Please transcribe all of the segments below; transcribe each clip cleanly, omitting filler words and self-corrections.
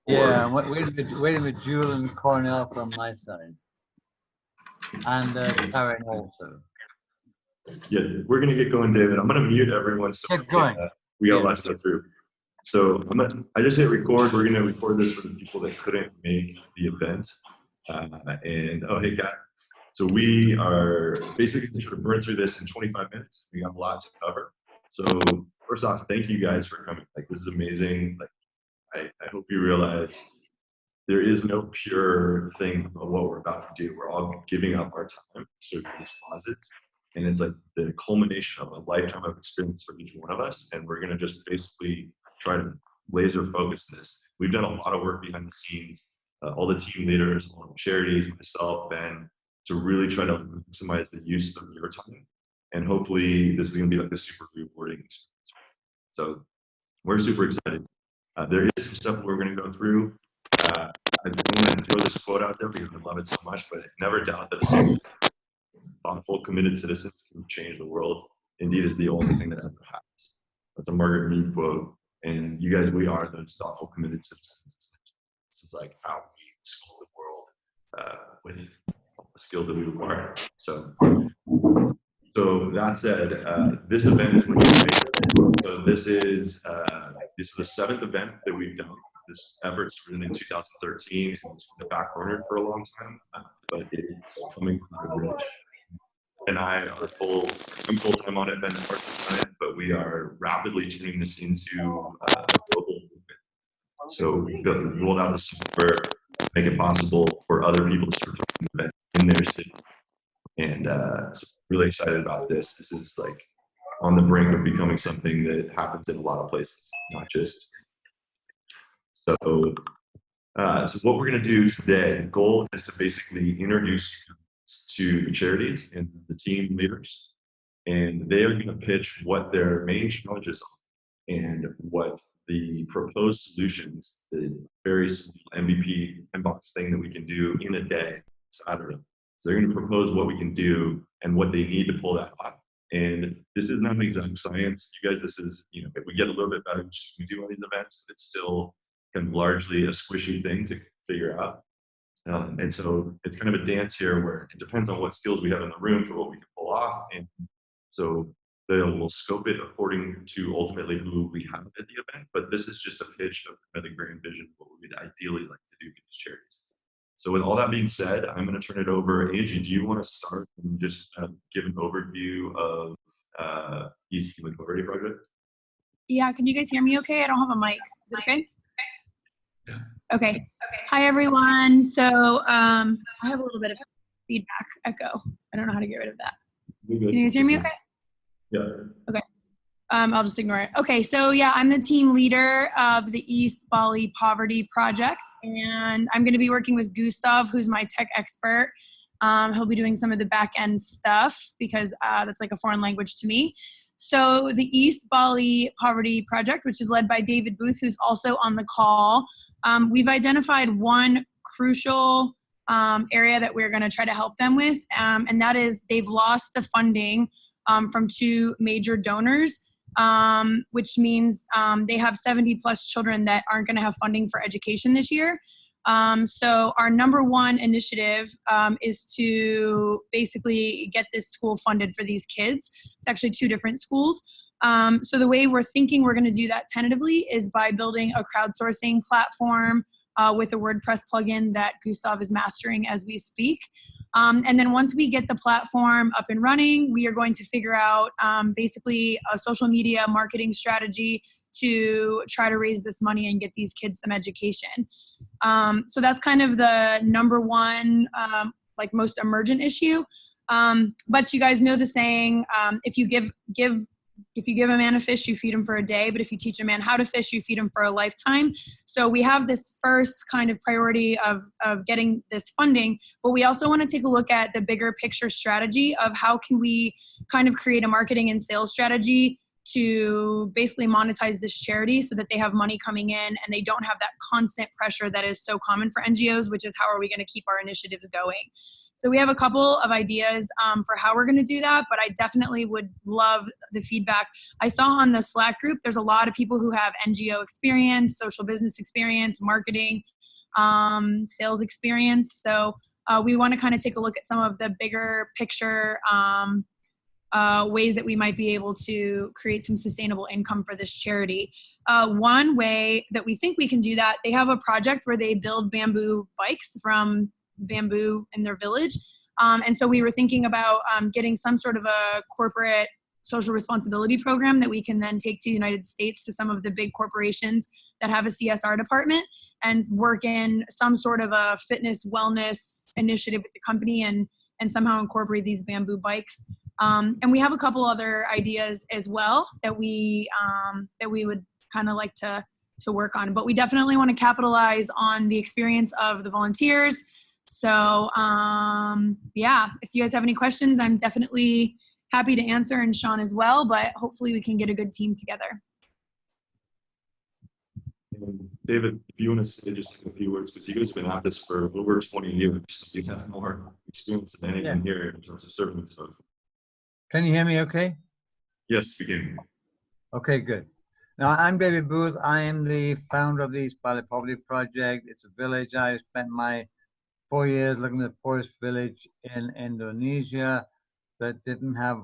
Yeah, wait a minute, Jewel and Cornell from my side. And Karen also. Yeah, we're going to get going, David. I'm going to mute everyone so Get going. we got a lot to go through. So I just hit record. We're going to record this for the people that couldn't make the event. And oh, hey, Kat. So we are basically going to try to burn through this in 25 minutes. We got a lot to cover. So first off, thank you guys for coming. Like, this is amazing. Like, I hope you realize there is no pure thing of what we're about to do. We're all giving up our time to these causes. And it's like the culmination of a lifetime of experience for each one of us. And we're going to just basically try to laser focus this. We've done a lot of work behind the scenes, all the team leaders, all the charities, myself, Ben, to really try to maximize the use of your time. And hopefully this is going to be like a super rewarding experience. So we're super excited. There is some stuff we're going to go through. I'm going to throw this quote out there because I love it so much, but never doubt that thoughtful, committed citizens can change the world. Indeed, is the only thing that ever happens. That's a Margaret Mead quote. And you guys, we are those thoughtful, committed citizens. This is like how we school the world with all the skills that we require. So that said, this event is what you make. So this is the 7th event that we've done. This effort started in 2013. It's been the back burner for a long time, but it's coming from the rich. And I are I'm full-time on it, Ben part-time on it, but we are rapidly turning this into a global movement. So we rolled out the software to make it possible for other people to start an event in their city. And so really excited about this. This is like on the brink of becoming something that happens in a lot of places, not just. So what we're going to do today, the goal is to basically introduce to the charities and the team leaders, and they are going to pitch what their main challenges are and what the proposed solutions, the very simple MVP inbox thing that we can do in a day, Saturday. So they're going to propose what we can do and what they need to pull that off. And this is not an exact science, you guys. This is, if we get a little bit better, we do on these events, it's still kind of largely a squishy thing to figure out. And so it's kind of a dance here where it depends on what skills we have in the room for what we can pull off. And so we'll scope it according to ultimately who we have at the event. But this is just a pitch of the grand vision of what we'd ideally like to do for these charities. So with all that being said, I'm going to turn it over. Angie, do you want to start and just give an overview of East Makeover Project? Yeah, can you guys hear me okay? I don't have a mic. Is it okay? Yeah. Okay. Hi, everyone. So I have a little bit of feedback echo. I don't know how to get rid of that. Can you guys hear me okay? Yeah. Okay. I'll just ignore it. Okay, so yeah, I'm the team leader of the East Bali Poverty Project, and I'm going to be working with Gustav, who's my tech expert. He'll be doing some of the back end stuff because that's like a foreign language to me. So the East Bali Poverty Project, which is led by David Booth, who's also on the call, we've identified one crucial area that we're going to try to help them with, and that is they've lost the funding from 2 major donors, which means they have 70 plus children that aren't going to have funding for education this year. So our number one initiative is to basically get this school funded for these kids. It's actually 2 different schools. So the way we're thinking we're going to do that tentatively is by building a crowdsourcing platform with a WordPress plugin that Gustav is mastering as we speak. And then once we get the platform up and running, we are going to figure out basically a social media marketing strategy to try to raise this money and get these kids some education. So that's kind of the number one, most emergent issue. But you guys know the saying, if you give a man a fish, you feed him for a day, but if you teach a man how to fish, you feed him for a lifetime. So we have this first kind of priority of getting this funding, but we also want to take a look at the bigger picture strategy of how can we kind of create a marketing and sales strategy to basically monetize this charity so that they have money coming in and they don't have that constant pressure that is so common for NGOs, which is how are we going to keep our initiatives going. So we have a couple of ideas for how we're going to do that, but I definitely would love the feedback. I saw on the Slack group, there's a lot of people who have NGO experience, social business experience, marketing, sales experience. So we want to kind of take a look at some of the bigger picture ways that we might be able to create some sustainable income for this charity. One way that we think we can do that, they have a project where they build bamboo bikes from bamboo in their village. And so we were thinking about getting some sort of a corporate social responsibility program that we can then take to the United States to some of the big corporations that have a CSR department and work in some sort of a fitness wellness initiative with the company and somehow incorporate these bamboo bikes. And we have a couple other ideas as well that we would kind of like to work on, but we definitely want to capitalize on the experience of the volunteers. So yeah, if you guys have any questions, I'm definitely happy to answer, and Sean as well, but hopefully we can get a good team together. David, if you want to say just a few words, because you guys have been at this for over 20 years, so you have more experience than anyone here in terms of serving. So. Can you hear me okay? Yes, we can. Okay, good. Now, I'm David Booth. I am the founder of the East Bali Poverty Project. It's a village. I spent my 4 years looking at the poorest village in Indonesia that didn't have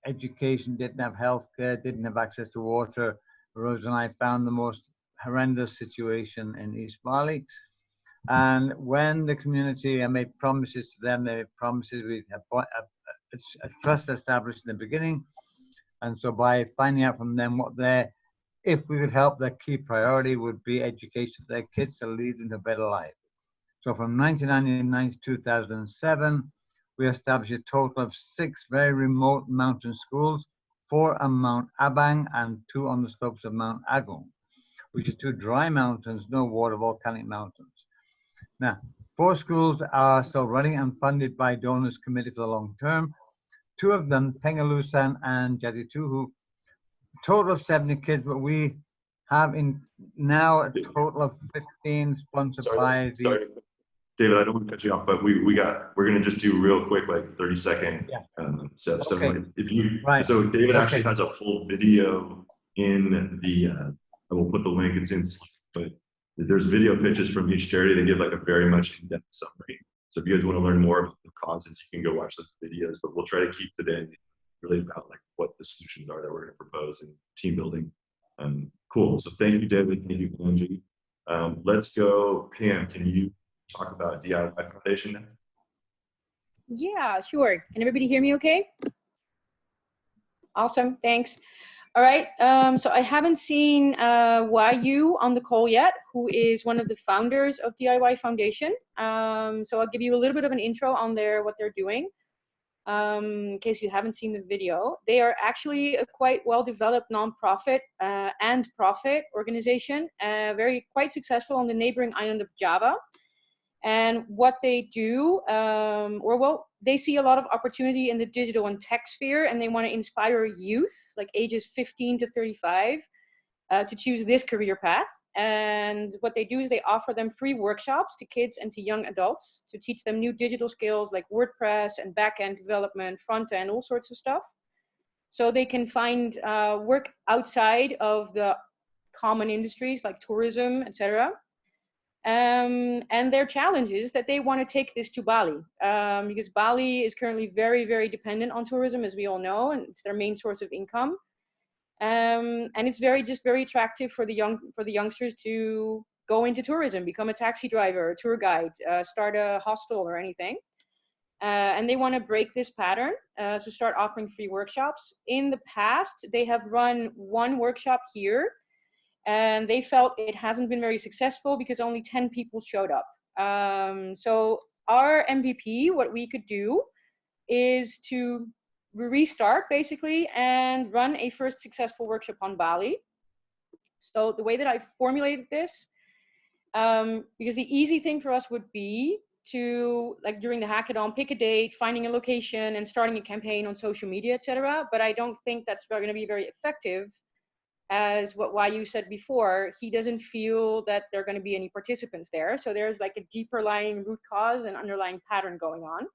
education, didn't have healthcare, didn't have access to water. Rose and I found the most horrendous situation in East Bali. And when the community, I made promises to them, they made promises, we'd have a trust established in the beginning. And so by finding out from them if we could help, their key priority would be education for their kids to lead into a better life. So from 1999 to 2007, we established a total of 6 very remote mountain schools, 4 on Mount Abang and 2 on the slopes of Mount Agung, which is 2 dry mountains, no water, volcanic mountains. Now, 4 schools are still running and funded by donors committed for the long term. 2 of them, Pengalusan and Jati 2, who total of 70 kids, but we have now a total of 15 sponsored by the. Sorry. David, I don't want to cut you off, but we're gonna just do real quick, like 30-second. So Okay. if you Right. so David actually has a full video in the I will put the link, it's in, but there's video pitches from each charity. They give like a very much in-depth summary. So if you guys want to learn more about the causes, you can go watch those videos, but we'll try to keep today really about like what the solutions are that we're going to propose in team building. Cool. So thank you, David. Thank you, Angie. Let's go. Pam, can you talk about DIY Foundation now? Yeah, sure. Can everybody hear me okay? Awesome, thanks. All right, so I haven't seen YU on the call yet, who is one of the founders of DIY Foundation. So I'll give you a little bit of an intro on what they're doing, in case you haven't seen the video. They are actually a quite well-developed nonprofit and profit organization, quite successful on the neighboring island of Java. And what they do, they see a lot of opportunity in the digital and tech sphere, and they want to inspire youth, like ages 15 to 35, to choose this career path. And what they do is they offer them free workshops to kids and to young adults to teach them new digital skills like WordPress and back-end development, front-end, all sorts of stuff. So they can find work outside of the common industries like tourism, etc. And their challenge is that they want to take this to Bali, because Bali is currently very, very dependent on tourism, as we all know, and it's their main source of income. And it's very attractive for the youngsters to go into tourism, become a taxi driver, a tour guide, start a hostel or anything. And they want to break this pattern, so start offering free workshops. In the past, they have run one workshop here, and they felt it hasn't been very successful because only 10 people showed up. So our MVP, what we could do is to restart basically and run a first successful workshop on Bali. So the way that I formulated this, because the easy thing for us would be to, like during the hackathon, pick a date, finding a location, and starting a campaign on social media, etc. But I don't think that's going to be very effective, as what YU said before. He doesn't feel that there are going to be any participants there. So there's like a deeper lying root cause and underlying pattern going on.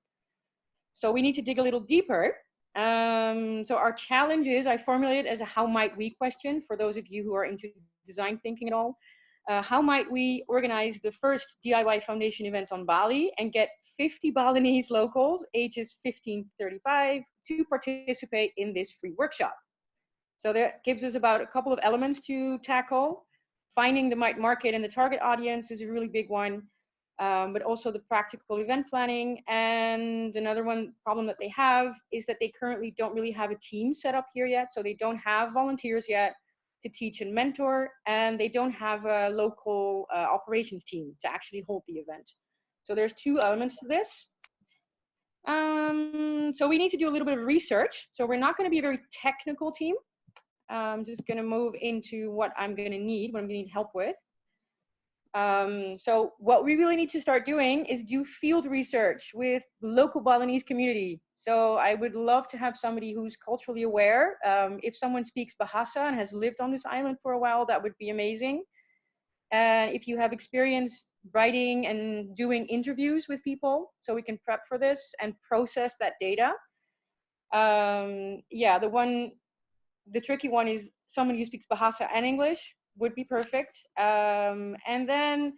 So we need to dig a little deeper. So our challenge is, I formulated as a how might we question for those of you who are into design thinking at all. How might we organize the first DIY Foundation event on Bali and get 50 Balinese locals ages 15 to 35 to participate in this free workshop? So that gives us about a couple of elements to tackle. Finding the right market and the target audience is a really big one, but also the practical event planning. And another one problem that they have is that they currently don't really have a team set up here yet. So they don't have volunteers yet to teach and mentor, and they don't have a local operations team to actually hold the event. So there's two elements to this. So we need to do a little bit of research. So we're not going to be a very technical team. I'm just going to move into what I'm going to need, what I'm going to need help with. So what we really need to start doing is do field research with local Balinese community. So I would love to have somebody who's culturally aware. If someone speaks Bahasa and has lived on this island for a while, that would be amazing. And if you have experience writing and doing interviews with people, so we can prep for this and process that data. Yeah, the tricky one is someone who speaks Bahasa and English would be perfect. And then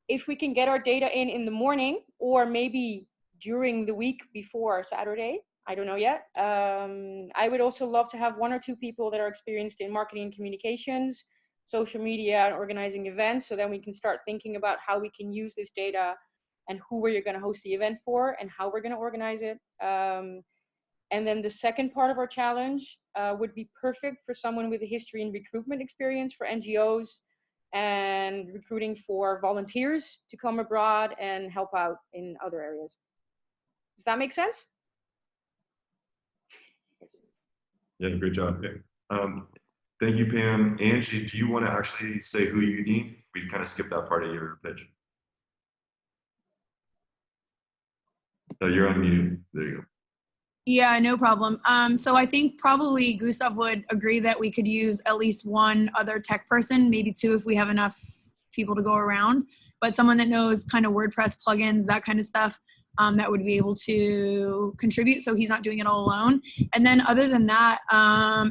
if we can get our data in the morning, or maybe during the week before Saturday, I don't know yet. I would also love to have 1 or 2 people that are experienced in marketing and communications, social media, and organizing events. So then we can start thinking about how we can use this data and who we're going to host the event for and how we're going to organize it. And then the second part of our challenge would be perfect for someone with a history in recruitment experience for NGOs and recruiting for volunteers to come abroad and help out in other areas. Does that make sense? Yeah, great job. Thank you, Pam. Angie, do you want to actually say who you need? We kind of skipped that part of your pitch. You're on mute. There you go. Yeah, no problem. So I think probably Gustav would agree that we could use at least one other tech person, maybe 2 if we have enough people to go around, but someone that knows kind of WordPress plugins, that kind of stuff, that would be able to contribute so he's not doing it all alone. And then other than that,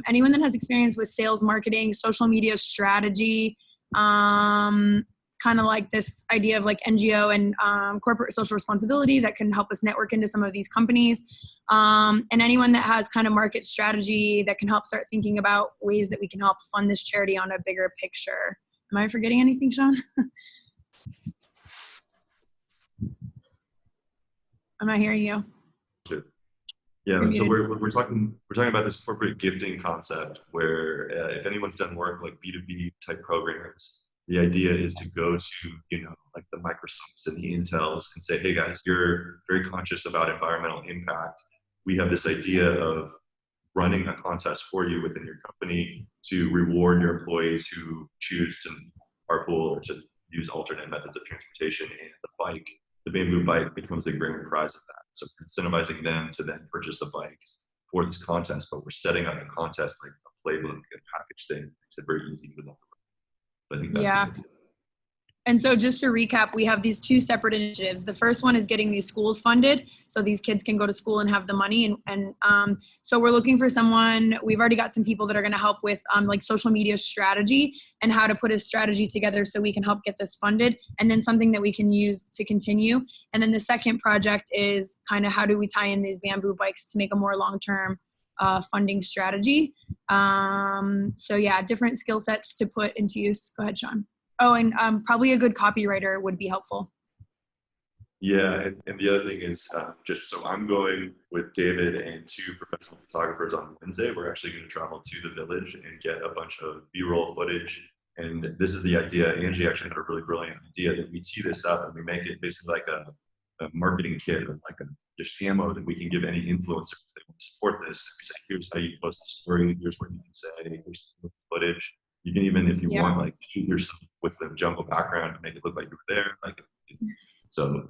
anyone that has experience with sales, marketing, social media strategy, kind of like this idea of like NGO and corporate social responsibility that can help us network into some of these companies. And anyone that has kind of market strategy that can help start thinking about ways that we can help fund this charity on a bigger picture. Am I forgetting anything, Sean? I'm not hearing you. Sure. Yeah, so we're talking about this corporate gifting concept where if anyone's done work like B2B type programs, the idea is to go to, like the Microsofts and the Intels and say, hey guys, you're very conscious about environmental impact. We have this idea of running a contest for you within your company to reward your employees who choose to carpool or to use alternate methods of transportation, and the bamboo bike becomes the grand prize of that. So we're incentivizing them to then purchase the bikes for this contest, but we're setting up a contest like a playbook and package thing. Makes it very easy for them. I think that's yeah. And so just to recap, we have these 2 separate initiatives. The first one is getting these schools funded so these kids can go to school and have the money. And so we're looking for someone, we've already got some people that are going to help with like social media strategy and how to put a strategy together so we can help get this funded, and then something that we can use to continue. And then the second project is kind of how do we tie in these bamboo bikes to make a more long-term funding strategy. So yeah, different skill sets to put into use. Go ahead, Sean. Oh, and probably a good copywriter would be helpful. Yeah, and the other thing is just so I'm going with David and 2 professional photographers on Wednesday. We're actually going to travel to the village and get a bunch of B-roll footage. And this is the idea. Angie actually had a really brilliant idea that we tee this up and we make it basically like a marketing kit or like a just ammo that we can give any influencer that want to support this. We say, here's how you post the story. Here's what you can say. Here's the footage. You can even, if you want, like shoot yourself with the jumbo background to make it look like you were there. Like So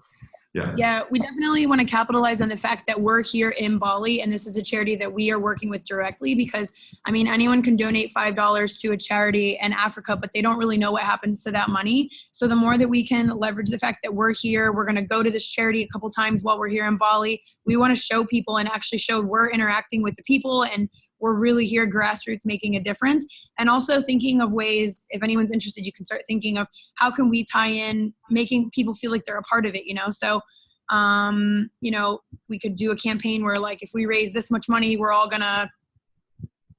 yeah. Yeah, we definitely want to capitalize on the fact that we're here in Bali, and this is a charity that we are working with directly because, I mean, anyone can donate $5 to a charity in Africa, but they don't really know what happens to that money. So the more that we can leverage the fact that we're here, we're going to go to this charity a couple times while we're here in Bali. We want to show people and actually show we're interacting with the people and we're really here grassroots making a difference. And also thinking of ways, if anyone's interested, you can start thinking of how can we tie in making people feel like they're a part of it, you know? So, you know, we could do a campaign where like, if we raise this much money, we're all gonna,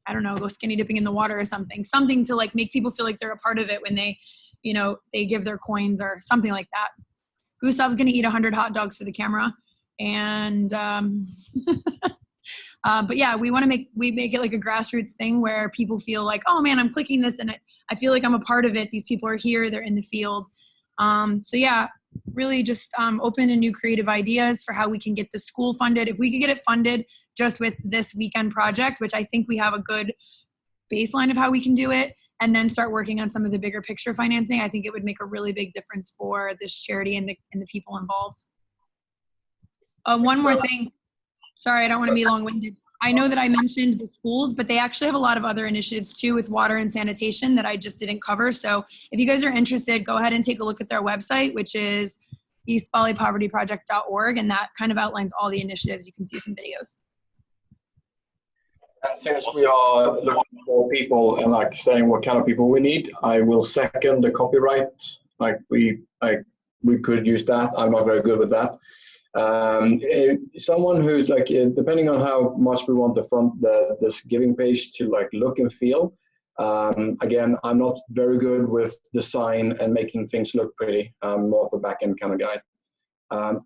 I don't know, go skinny dipping in the water or something to like make people feel like they're a part of it when they, you know, they give their coins or something like that. Gustav's gonna eat 100 hot dogs for the camera. And, but yeah, we want to make it like a grassroots thing where people feel like, oh man, I'm clicking this and I feel like I'm a part of it. These people are here, they're in the field. So yeah, really just open to new creative ideas for how we can get the school funded. If we could get it funded just with this weekend project, which I think we have a good baseline of how we can do it, and then start working on some of the bigger picture financing, I think it would make a really big difference for this charity and the people involved. One more thing. Sorry, I don't want to be long-winded. I know that I mentioned the schools, but they actually have a lot of other initiatives too with water and sanitation that I just didn't cover. So if you guys are interested, go ahead and take a look at their website, which is eastbalipovertyproject.org, and that kind of outlines all the initiatives. You can see some videos. And since we are looking for people and like saying what kind of people we need, I will second the copyright. We could use that. I'm not very good with that. Someone who's like, depending on how much we want this giving page to like look and feel. Again, I'm not very good with design and making things look pretty. I'm more of a back-end kind of guy.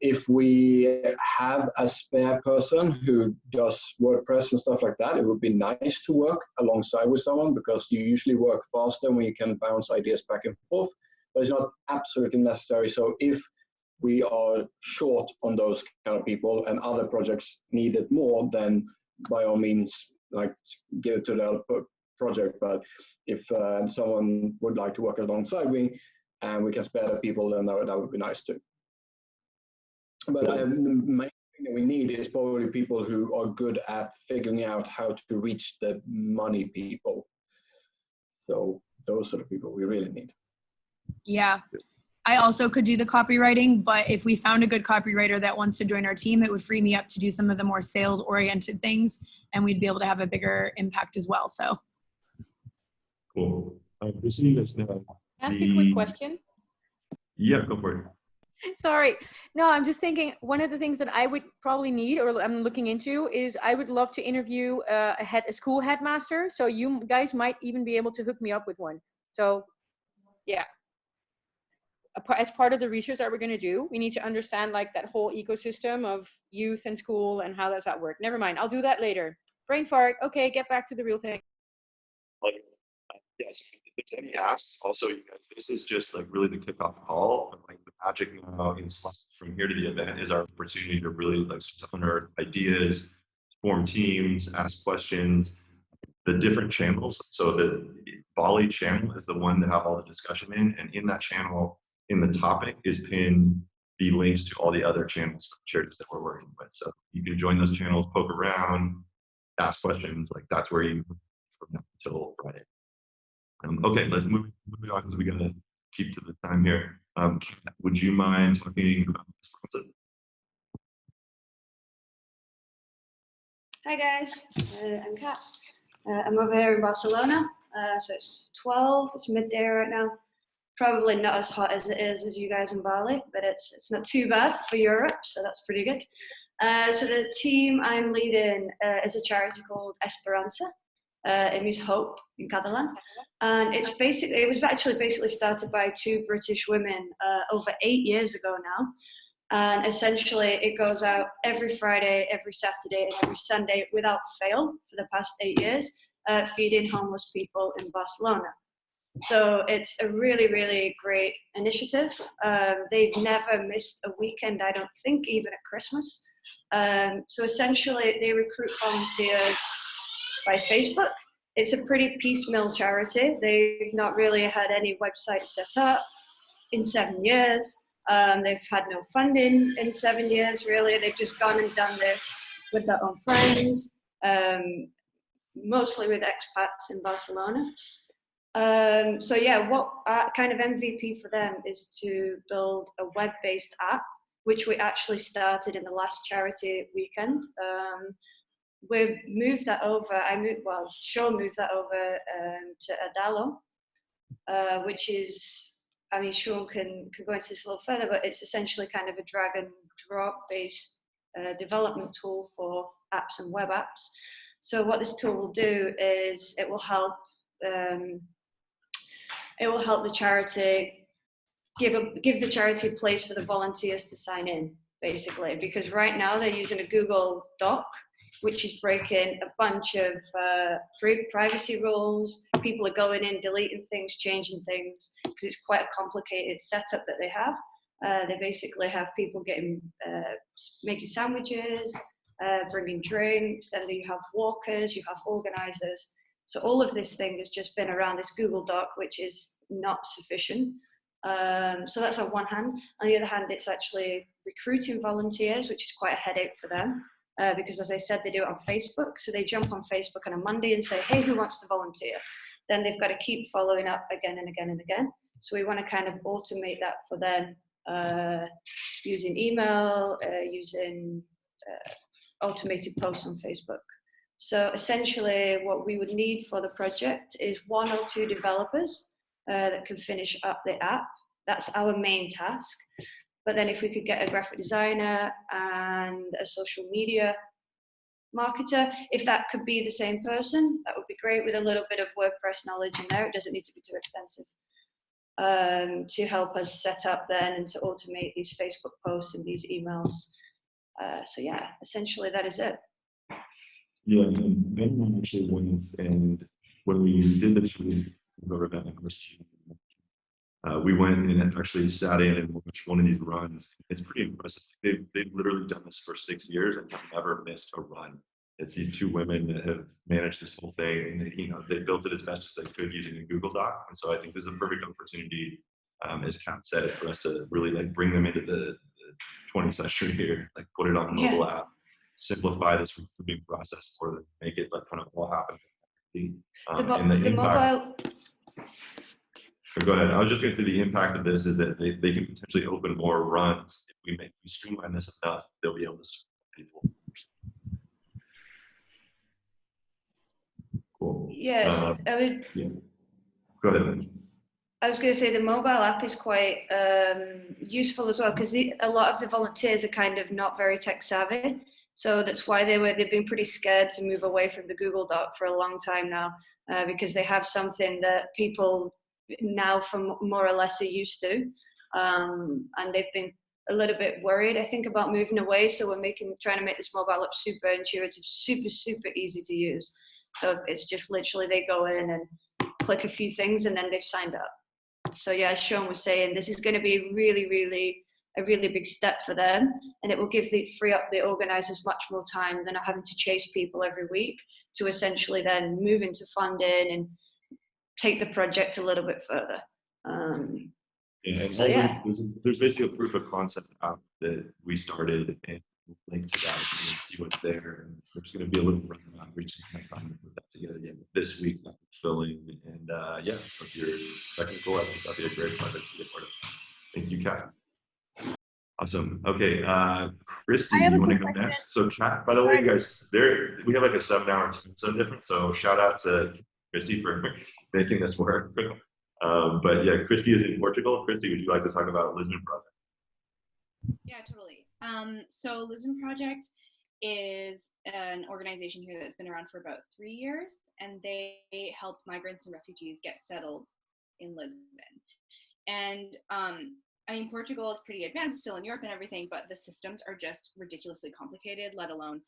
If we have a spare person who does WordPress and stuff like that, it would be nice to work alongside with someone because you usually work faster when you can bounce ideas back and forth, but it's not absolutely necessary. So if we are short on those kind of people and other projects need it more, then by all means, like give it to the project. But if someone would like to work alongside me and we can spare the people, then that would be nice too. But the main thing that we need is probably people who are good at figuring out how to reach the money people. So those are the people we really need. Yeah. I also could do the copywriting, but if we found a good copywriter that wants to join our team, it would free me up to do some of the more sales-oriented things, and we'd be able to have a bigger impact as well. So, Cool. Just so you guys know, Can I ask you a quick question? Yeah, go for it. Sorry. No, I'm just thinking one of the things that I would probably need or I'm looking into is I would love to interview a school headmaster. So you guys might even be able to hook me up with one. So yeah. As part of the research that we're going to do, we need to understand like that whole ecosystem of youth and school and how does that work. Never mind. I'll do that later. Brain fart. Okay, get back to the real thing. Yes, if there's any asks, also, you guys, this is just like really the kickoff call. But like the magic now in from here to the event is our opportunity to really like unearth ideas, form teams, ask questions, the different channels. So the Bali channel is the one to have all the discussion in, and in that channel, in the topic is pinned the links to all the other channels for charities that we're working with. So you can join those channels, poke around, ask questions. Like that's where you from now until Friday. Okay, let's move on because we got to keep to the time here. Would you mind talking about this concept? Hi guys, I'm Kat. I'm over here in Barcelona, so it's 12, it's midday right now. Probably not as hot as it is as you guys in Bali, but it's not too bad for Europe, so that's pretty good. So the team I'm leading is a charity called Esperança. It means hope in Catalan, and it was basically started by two British women over 8 years ago now. And essentially, it goes out every Friday, every Saturday, and every Sunday without fail for the past 8 years, feeding homeless people in Barcelona. So it's a really, really great initiative. They've never missed a weekend, I don't think, even at Christmas. So essentially, they recruit volunteers by Facebook. It's a pretty piecemeal charity. They've not really had any website set up in 7 years. They've had no funding in 7 years, really. They've just gone and done this with their own friends, mostly with expats in Barcelona. So yeah, what kind of MVP for them is to build a web-based app, which we actually started in the last charity weekend. We've moved that over. Sean moved that over to Adalo, which is, I mean, Sean can go into this a little further, but it's essentially kind of a drag and drop based development tool for apps and web apps. So what this tool will do is it will help the charity give the charity a place for the volunteers to sign in, basically, because right now they're using a Google Doc, which is breaking a bunch of privacy rules. People are going in, deleting things, changing things, because it's quite a complicated setup that they have. They basically have people making sandwiches, bringing drinks, and then you have walkers, you have organizers. So all of this thing has just been around this Google Doc, which is not sufficient. So that's on one hand. On the other hand, it's actually recruiting volunteers, which is quite a headache for them. Because as I said, they do it on Facebook. So they jump on Facebook on a Monday and say, hey, who wants to volunteer? Then they've got to keep following up again and again and again. So we want to kind of automate that for them using email, using automated posts on Facebook. So essentially what we would need for the project is 1 or 2 developers that can finish up the app. That's our main task. But then if we could get a graphic designer and a social media marketer, if that could be the same person, that would be great, with a little bit of WordPress knowledge in there. It doesn't need to be too extensive, to help us set up then and to automate these Facebook posts and these emails. So yeah, essentially that is it. Yeah, and Ben actually went, and when we did the tool event, of course, we went and actually sat in and watched one of these runs. It's pretty impressive. They've literally done this for 6 years and have never missed a run. It's these 2 women that have managed this whole thing, and they built it as best as they could using a Google Doc. And so I think this is a perfect opportunity, as Kat said, for us to really like bring them into the 20th century here, like put it on a mobile app, simplify this recruiting process for them, make it like kind of all happen. And the impact. Go ahead. I was just going to say the impact of this is that they can potentially open more runs. If we streamline this enough, they'll be able to support people. Cool. Yes, yeah. Go ahead. I was going to say the mobile app is quite useful as well, because a lot of the volunteers are kind of not very tech savvy. So that's why they've been pretty scared to move away from the Google Doc for a long time now, because they have something that people now from more or less are used to, and they've been a little bit worried, I think, about moving away. So we're trying to make this mobile app super intuitive, super easy to use. So it's just literally they go in and click a few things and then they've signed up. So yeah, as Sean was saying, this is going to be a really big step for them, and it will free up the organizers much more time. They're not having to chase people every week to essentially then move into funding and take the project a little bit further. There's basically a proof of concept app that we started, and we'll link to that and see what's there. And there's going to be a little run reaching time to put that together this week, filling, and so if you're technical, I think that'd be a great project to be a part of. Thank you, Kat. Awesome. Okay, Christy, you want to go next? So, Kat, by the way, guys, we have like a 7-hour time zone difference. So, shout out to Christy for making this work. But yeah, Christy is in Portugal. Christy, would you like to talk about Lisbon Project? Yeah, totally. So Lisbon Project is an organization here that's been around for about 3 years, and they help migrants and refugees get settled in Lisbon. And I mean, Portugal is pretty advanced, still in Europe and everything, but the systems are just ridiculously complicated, let alone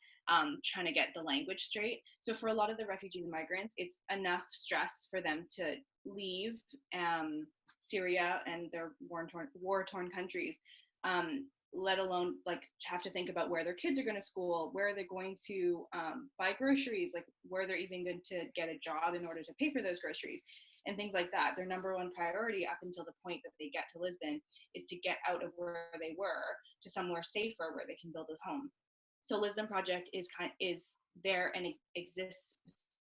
trying to get the language straight. So for a lot of the refugees and migrants, it's enough stress for them to leave Syria and their war-torn countries, let alone like have to think about where their kids are going to school, where they're going to buy groceries, like where they're even going to get a job in order to pay for those groceries. and things like that. Their number one priority up until the point that they get to Lisbon is to get out of where they were to somewhere safer where they can build a home. So Lisbon Project is there and it exists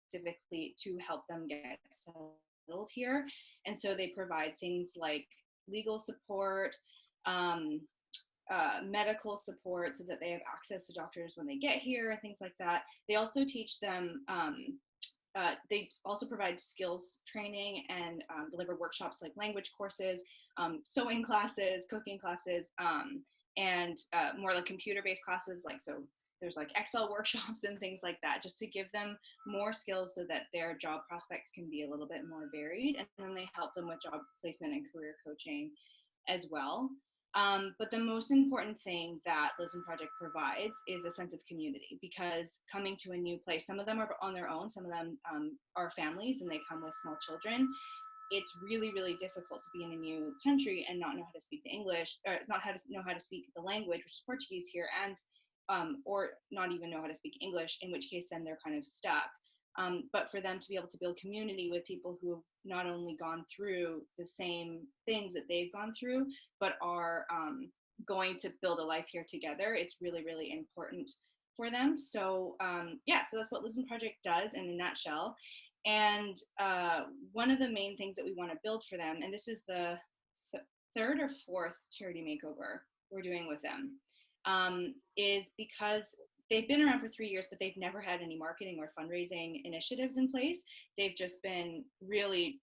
specifically to help them get settled here. And so they provide things like legal support, medical support so that they have access to doctors when they get here and things like that. They also teach them, they also provide skills training and deliver workshops like language courses, sewing classes, cooking classes, and more like computer-based classes. Like, so there's like Excel workshops and things like that, just to give them more skills so that their job prospects can be a little bit more varied. And then they help them with job placement and career coaching as well. But the most important thing that Lisbon Project provides is a sense of community, because coming to a new place, some of them are on their own, some of them are families and they come with small children. It's really, really difficult to be in a new country and not know how to speak the English, or not know how to speak the language, which is Portuguese here, and or not even know how to speak English, in which case then they're kind of stuck. But for them to be able to build community with people who have not only gone through the same things that they've gone through, but are going to build a life here together, it's really, really important for them. So yeah, so that's what Lisbon Project does in a nutshell. And one of the main things that we want to build for them, and this is the third or fourth charity makeover we're doing with them, is because they've been around for 3 years, but they've never had any marketing or fundraising initiatives in place. They've just been really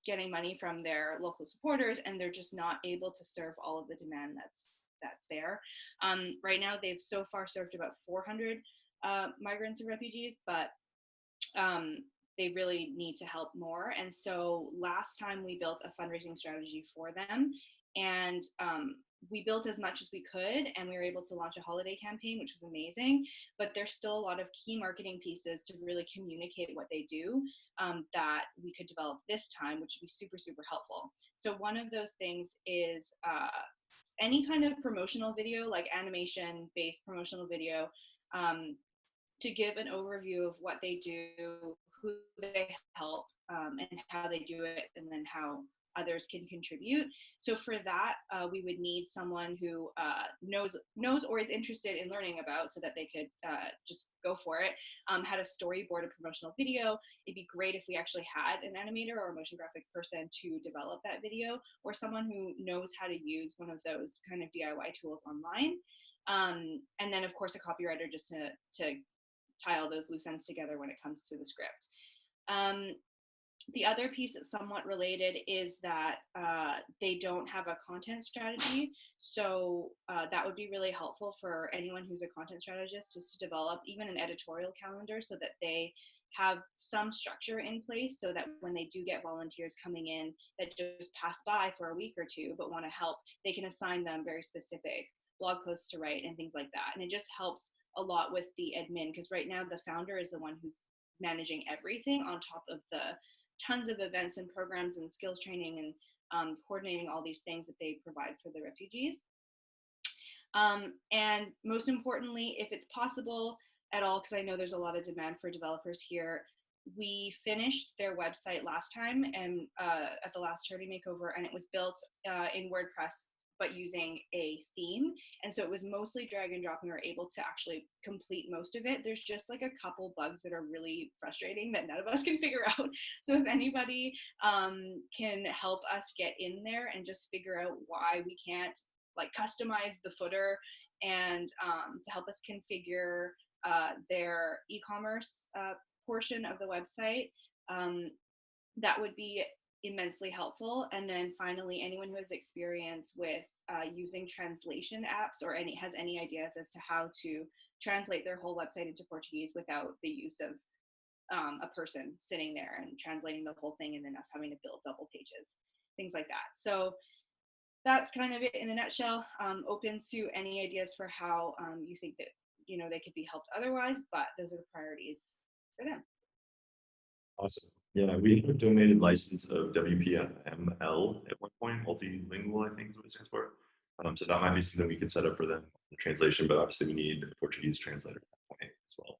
getting money from their local supporters, and they're just not able to serve all of the demand that's there. Right now, they've so far served about 400 migrants and refugees, but they really need to help more. And so last time we built a fundraising strategy for them, and we built as much as we could, and we were able to launch a holiday campaign, which was amazing. But there's still a lot of key marketing pieces to really communicate what they do that we could develop this time, which would be super, super helpful. So one of those things is any kind of promotional video, like animation-based promotional video, to give an overview of what they do, who they help, and how they do it, and then how others can contribute. So for that, we would need someone who knows or is interested in learning about, so that they could just go for it, how to storyboard a promotional video. It'd be great if we actually had an animator or a motion graphics person to develop that video, or someone who knows how to use one of those kind of DIY tools online. And then of course a copywriter, just to tie all those loose ends together when it comes to the script. The other piece that's somewhat related is that they don't have a content strategy. So that would be really helpful for anyone who's a content strategist, just to develop even an editorial calendar, so that they have some structure in place, so that when they do get volunteers coming in that just pass by for a week or two but want to help, they can assign them very specific blog posts to write and things like that. And it just helps a lot with the admin, because right now the founder is the one who's managing everything on top of the tons of events and programs and skills training and coordinating all these things that they provide for the refugees. And most importantly, if it's possible at all, because I know there's a lot of demand for developers here, we finished their website last time, and at the last charity makeover, and it was built in WordPress, but using a theme. And so it was mostly drag and drop, and we were able to actually complete most of it. There's just like a couple bugs that are really frustrating that none of us can figure out. So if anybody can help us get in there and just figure out why we can't like customize the footer, and to help us configure their e-commerce portion of the website, that would be immensely helpful. And then finally, anyone who has experience with using translation apps, or has any ideas as to how to translate their whole website into Portuguese without the use of a person sitting there and translating the whole thing, and then us having to build double pages, things like that. So that's kind of it in a nutshell. Open to any ideas for how you think that they could be helped otherwise, but those are the priorities for them. Awesome. Yeah, we have a donated license of WPML at one point, multilingual, I think is what it stands for. So that might be something we could set up for them, the translation, but obviously we need a Portuguese translator at that point as well.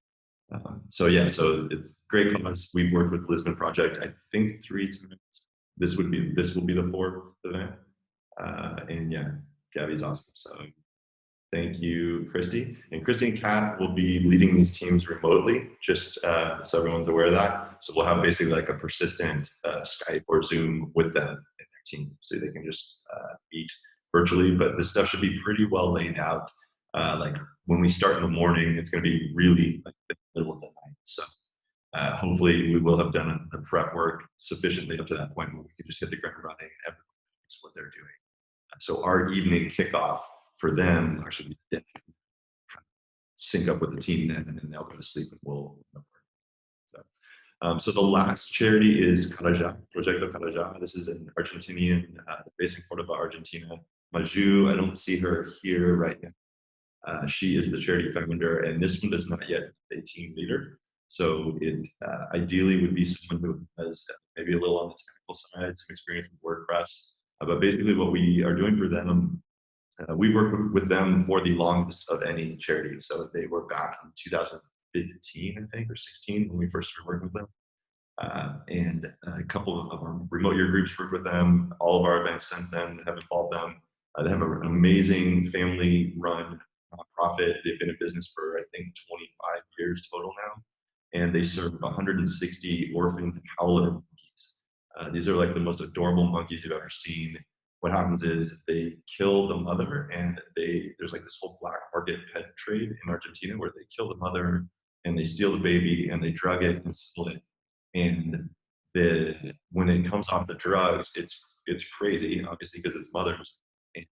So yeah, so it's great cause. We've worked with Lisbon Project, I think 3 times. This will be the 4th event. And yeah, Gabby's awesome. So thank you, Christy. And Christy and Kat will be leading these teams remotely, just so everyone's aware of that. So we'll have basically like a persistent Skype or Zoom with them and their team, so they can just meet virtually. But this stuff should be pretty well laid out. Like when we start in the morning, it's going to be really like the middle of the night. So hopefully we will have done the prep work sufficiently up to that point where we can just hit the ground running and everyone knows what they're doing. So our evening kickoff for them actually sync up with the team then, and then they'll go to sleep and we'll work. So the last charity is Caraja, Proyecto Caraja. This is an Argentinian based in Cordoba, Argentina. Maju, I don't see her here right now. She is the charity founder, and this one does not yet a team leader. So it ideally would be someone who has maybe a little on the technical side, some experience with WordPress. But basically what we are doing for them, we worked with them for the longest of any charity. So they were back in 2015, I think, or 16 when we first started working with them. And a couple of our remote year groups worked with them. All of our events since then have involved them. They have an amazing family-run nonprofit. They've been in business for, I think, 25 years total now. And they serve 160 orphan howler monkeys. These are like the most adorable monkeys you've ever seen. What happens is they kill the mother, and there's like this whole black market pet trade in Argentina where they kill the mother and they steal the baby and they drug it and sell it. And when it comes off the drugs, it's crazy, obviously, because it's mothers. And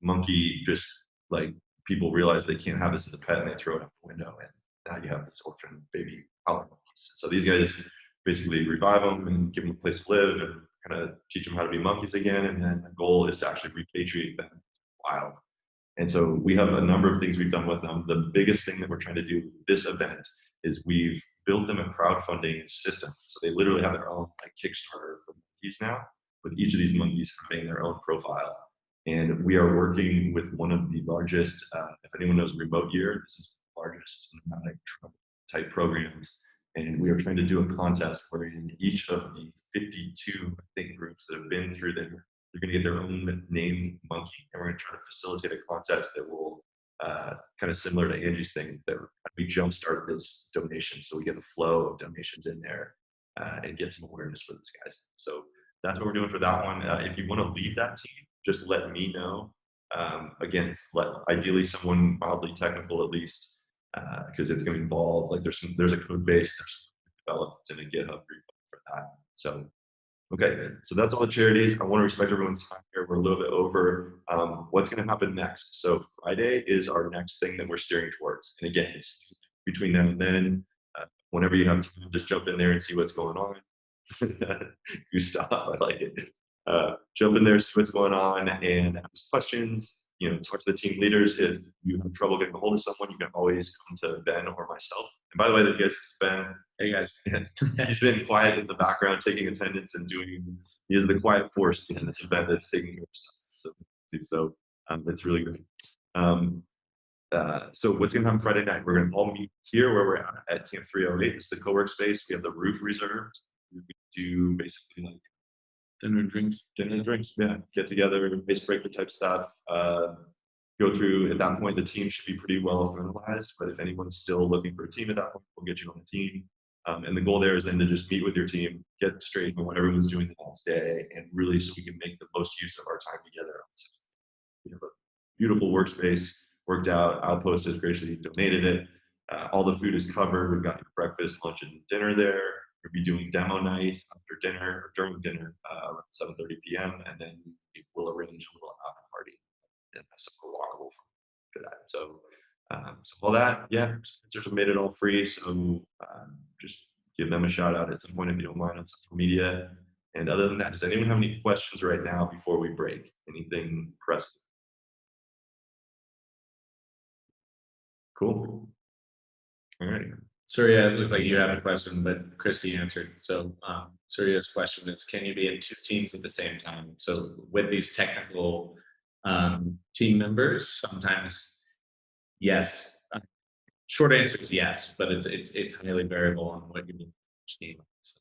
monkey just like people realize they can't have this as a pet and they throw it out the window, and now you have this orphan baby howler monkeys. So these guys basically revive them and give them a place to live and kind of teach them how to be monkeys again. And then the goal is to actually repatriate them wild. And so we have a number of things we've done with them. The biggest thing that we're trying to do this event is we've built them a crowdfunding system. So they literally have their own like Kickstarter for monkeys now, with each of these monkeys having their own profile. And we are working with one of the largest, if anyone knows Remote Year, this is the largest nomadic type programs. And we are trying to do a contest wherein each of the 52, I think, groups that have been through there, they're going to get their own named monkey. And we're going to try to facilitate a contest that will, kind of similar to Angie's thing, that we jumpstart this donation. So we get a flow of donations in there and get some awareness for these guys. So that's what we're doing for that one. If you want to lead that team, just let me know. Again, ideally someone mildly technical at least, because it's going to involve, like there's a code base, there's developments in a GitHub repo for that. So, okay, so that's all the charities. I want to respect everyone's time here. We're a little bit over. What's going to happen next? So Friday is our next thing that we're steering towards. And again, it's between now and then. Whenever you have time, just jump in there and see what's going on. Gustav, I like it. Jump in there, see what's going on, and ask questions. You know, talk to the team leaders. If you have trouble getting a hold of someone, you can always come to Ben or myself. And by the way, that guys, Ben. Hey guys. He's been quiet in the background, taking attendance and he is the quiet force in this event that's taking care of stuff. So it's really great. So what's going to happen Friday night? We're going to all meet here where we're at Camp 308. It's the co-work space. We have the roof reserved. We do basically like dinner and drinks. Yeah, get together, icebreaker type stuff. Go through. At that point, the team should be pretty well finalized. But if anyone's still looking for a team at that point, we'll get you on the team. And the goal there is then to just meet with your team, get straight on what everyone's doing the next day, and really so we can make the most use of our time together. We have a beautiful workspace worked out. Outpost has graciously donated it. All the food is covered. We've got breakfast, lunch, and dinner there. We'll be doing demo night after dinner or during dinner around 7:30 p.m. And then we'll arrange a little after party and some walkable for that. So, all that, yeah, sponsors have made it all free. So just give them a shout out at some point if you don't mind on social media. And other than that, does anyone have any questions right now before we break? Anything pressing? Cool. All right. Surya, it looked like you had a question, but Christy answered. So Surya's question is, can you be in 2 teams at the same time? So with these technical team members, sometimes, yes, short answer is yes, but it's highly variable on what you need each team. So,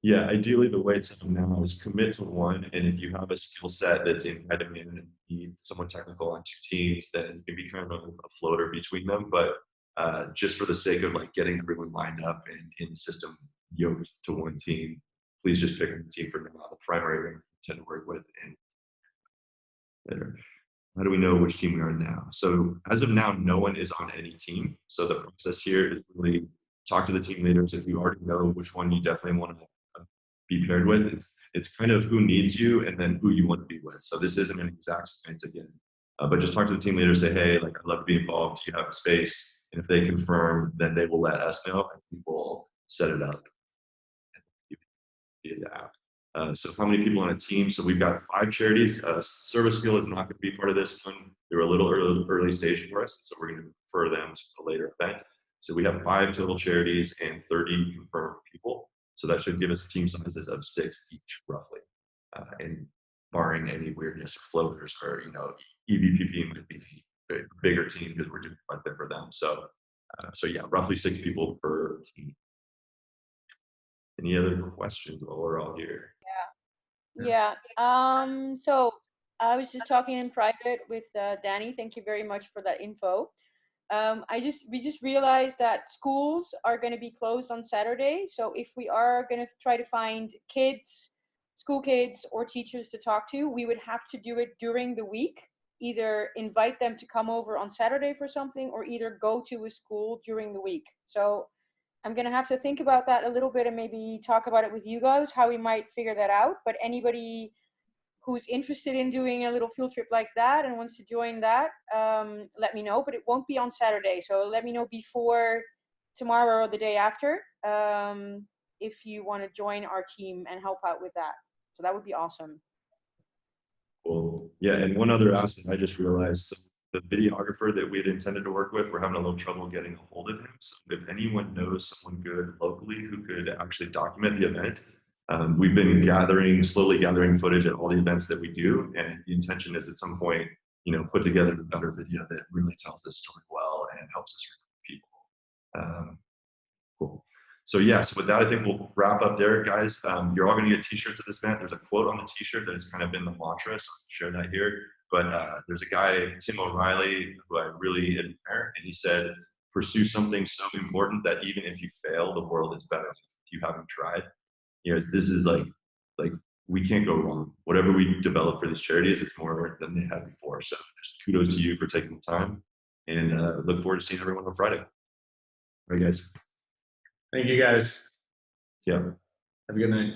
Yeah, ideally the way it's set up now is commit to one, and if you have a skill set that's in high demand and need someone technical on two teams, then it can be kind of a floater between them. But just for the sake of like getting everyone lined up and in the system yoked to one team, please just pick a team for now, the primary we tend to work with. And better. How do we know which team we are now? So as of now, no one is on any team. So the process here is really talk to the team leaders. If you already know which one you definitely want to be paired with, it's kind of who needs you and then who you want to be with. So this isn't an exact science again, but just talk to the team leader, say, hey, like I'd love to be involved. Do you have a space? And if they confirm, then they will let us know and we will set it up via the app. So how many people on a team? So we've got 5 charities. Service Skill is not going to be part of this one. They were a little early stage for us, so we're going to refer them to a later event. So we have 5 total charities and 30 confirmed people. So that should give us team sizes of 6 each, roughly. And barring any weirdness or floaters or, EVPP might be a bigger team because we're doing quite a bit for them. So yeah, roughly 6 people per team. Any other questions while we're all here? Yeah. So I was just talking in private with Danny. Thank you very much for that info. We just realized that schools are going to be closed on Saturday. So if we are going to try to find kids, school kids or teachers to talk to, we would have to do it during the week. Either invite them to come over on Saturday for something or either go to a school during the week. So I'm going to have to think about that a little bit and maybe talk about it with you guys, how we might figure that out. But anybody who's interested in doing a little field trip like that and wants to join that, let me know. But it won't be on Saturday. So let me know before tomorrow or the day after if you want to join our team and help out with that. So that would be awesome. Cool. Yeah, and one other ask that I just realized, so the videographer that we had intended to work with, we're having a little trouble getting a hold of him. So if anyone knows someone good locally who could actually document the event, we've been slowly gathering footage at all the events that we do, and the intention is at some point, put together a better video that really tells this story well and helps us recruit people. Cool. So yeah, so with that, I think we'll wrap up there, guys. You're all going to get t-shirts at this event. There's a quote on the t-shirt that has kind of been the mantra, so I'll share that here. But there's a guy, Tim O'Reilly, who I really admire, and he said, pursue something so important that even if you fail, the world is better if you haven't tried. This is like we can't go wrong. Whatever we develop for these charities, it's more than they had before. So just kudos to you for taking the time, and look forward to seeing everyone on Friday. All right, guys. thank you guys. Yeah. Have a good night.